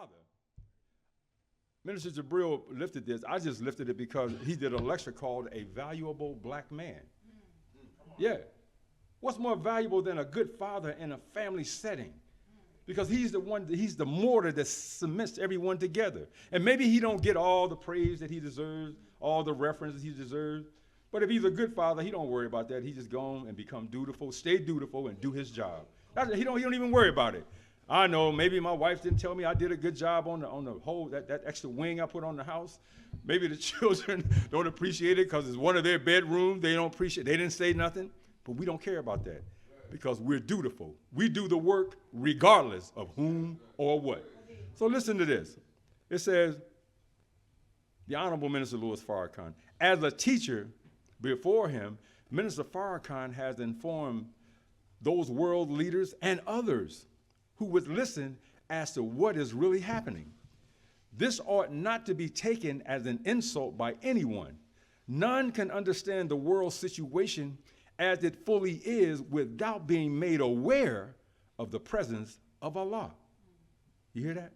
father. Minister Jabril lifted this. I just lifted it because he did a lecture called A Valuable Black Man. Yeah. What's more valuable than a good father in a family setting? Because he's the mortar that cements everyone together. And maybe he don't get all the praise that he deserves, all the references he deserves. But if he's a good father, he don't worry about that. He just go on and become dutiful, stay dutiful, and do his job. He don't even worry about it. I know maybe my wife didn't tell me I did a good job on the whole, that extra wing I put on the house. Maybe the children don't appreciate it because it's one of their bedrooms. They don't appreciate it. They didn't say nothing. But we don't care about that because we're dutiful. We do the work regardless of whom or what. So listen to this. It says, the Honorable Minister Louis Farrakhan, as a teacher before him, Minister Farrakhan has informed those world leaders and others who would listen as to what is really happening. This ought not to be taken as an insult by anyone. None can understand the world situation as it fully is without being made aware of the presence of Allah. You hear that?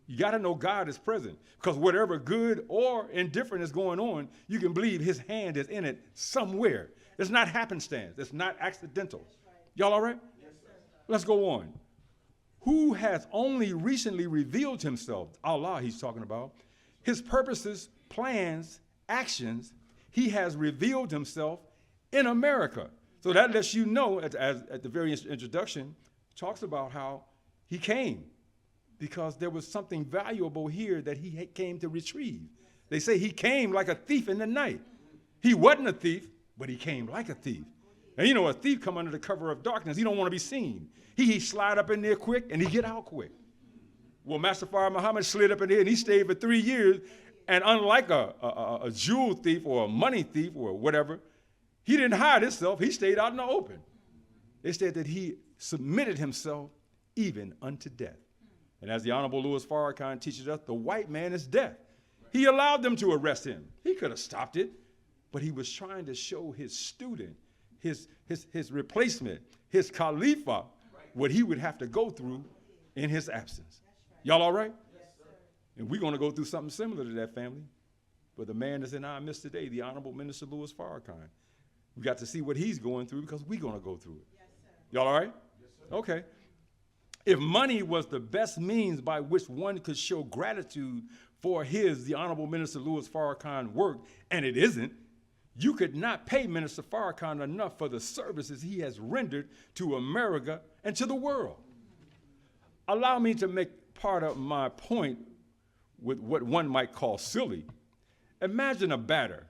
You got to know God is present because whatever good or indifferent is going on, you can believe his hand is in it somewhere. It's not happenstance. It's not accidental. Y'all all right? Yes, sir. Let's go on. Who has only recently revealed himself, Allah he's talking about, his purposes, plans, actions, he has revealed himself in America. So that lets you know, at the very introduction, talks about how he came because there was something valuable here that he came to retrieve. They say he came like a thief in the night. He wasn't a thief, but he came like a thief. And you know, a thief come under the cover of darkness. He don't want to be seen. He slide up in there quick and he get out quick. Well, Master Fard Muhammad slid up in there and he stayed for 3 years. And unlike a jewel thief or a money thief or whatever, he didn't hide himself. He stayed out in the open. They said that he submitted himself even unto death. And as the Honorable Louis Farrakhan teaches us, the white man is death. He allowed them to arrest him. He could have stopped it, but he was trying to show his student, his replacement, his Khalifa, what he would have to go through in his absence. Y'all all right? Yes, sir. And we're going to go through something similar to that, family. But the man that's in our midst today, the Honorable Minister Louis Farrakhan, we got to see what he's going through because we're going to go through it. Yes, sir. Y'all all right? Yes, sir. Okay. If money was the best means by which one could show gratitude for the Honorable Minister Louis Farrakhan work, and it isn't, you could not pay Minister Farrakhan enough for the services he has rendered to America and to the world. Allow me to make part of my point with what one might call silly. Imagine a batter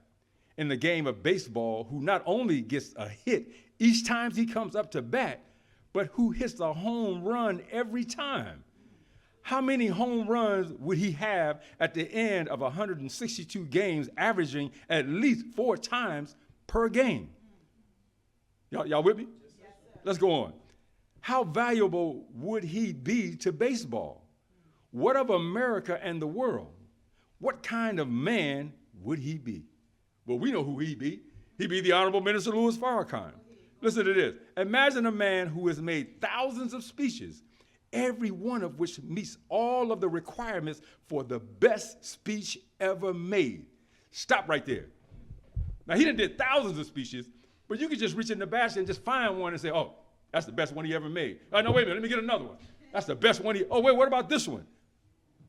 in the game of baseball who not only gets a hit each time he comes up to bat, but who hits a home run every time. How many home runs would he have at the end of 162 games, averaging at least 4 times per game? Y'all with me? Yes, sir. Let's go on. How valuable would he be to baseball? What of America and the world? What kind of man would he be? Well, we know who he'd be. He'd be the Honorable Minister Louis Farrakhan. Listen to this. Imagine a man who has made thousands of speeches, every one of which meets all of the requirements for the best speech ever made. Stop right there. Now, he done did thousands of speeches, but you could just reach in the basket and just find one and say, oh, that's the best one he ever made. No, wait a minute, let me get another one. That's the best one oh, wait, what about this one?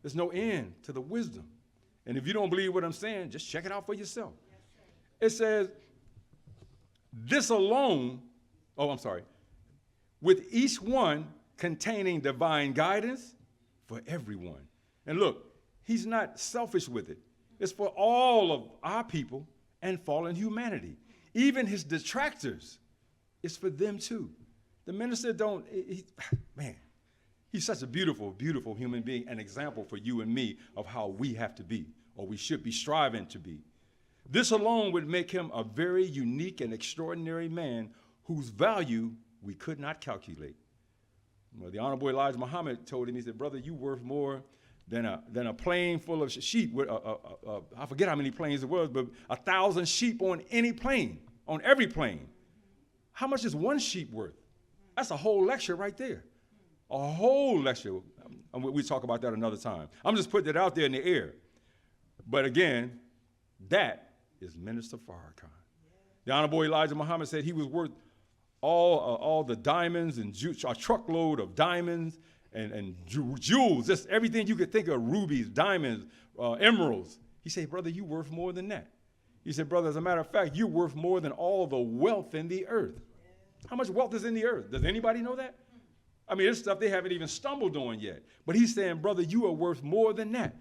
There's no end to the wisdom. And if you don't believe what I'm saying, just check it out for yourself. It says, this alone, with each one containing divine guidance for everyone. And look, he's not selfish with it. It's for all of our people and fallen humanity. Even his detractors, it's for them too. The minister he's such a beautiful, beautiful human being, an example for you and me of how we have to be, or we should be striving to be. This alone would make him a very unique and extraordinary man whose value we could not calculate. Well, the Honorable Elijah Muhammad told him, he said, brother, you worth more than a plane full of sheep. I forget how many planes it was, but 1,000 sheep on any plane, on every plane. How much is one sheep worth? That's a whole lecture right there. A whole lecture. And we talk about that another time. I'm just putting it out there in the air. But again, that is Minister Farrakhan. The Honorable Elijah Muhammad said he was worth all the diamonds and a truckload of diamonds and jewels, just everything you could think of, rubies, diamonds, emeralds. He said, brother, you worth more than that. He said, brother, as a matter of fact, you're worth more than all the wealth in the earth. How much wealth is in the earth? Does anybody know that? I mean, it's stuff they haven't even stumbled on yet. But he's saying, brother, you are worth more than that.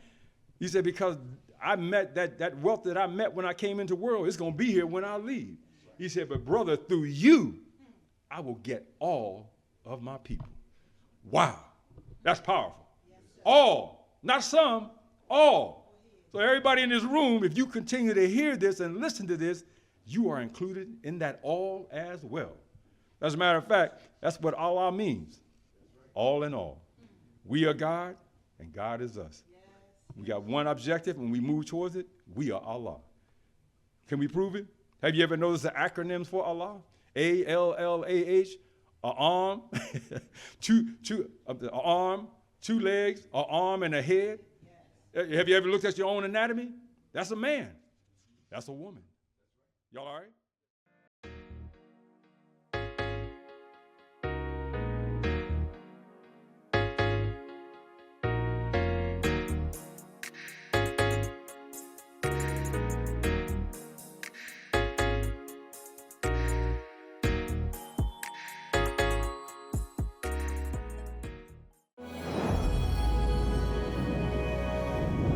He said, because I met that wealth that I met when I came into the world, it's going to be here when I leave. He said, but brother, through you, I will get all of my people. Wow. That's powerful. All, not some, all. So everybody in this room, if you continue to hear this and listen to this, you are included in that all as well. As a matter of fact, that's what Allah means. All in all. We are God, and God is us. We got one objective, and we move towards it. We are Allah. Can we prove it? Have you ever noticed the acronyms for Allah? A-L-L-A-H, an arm, an arm, two legs, an arm and a head. Have you ever looked at your own anatomy? That's a man. That's a woman. Y'all all right?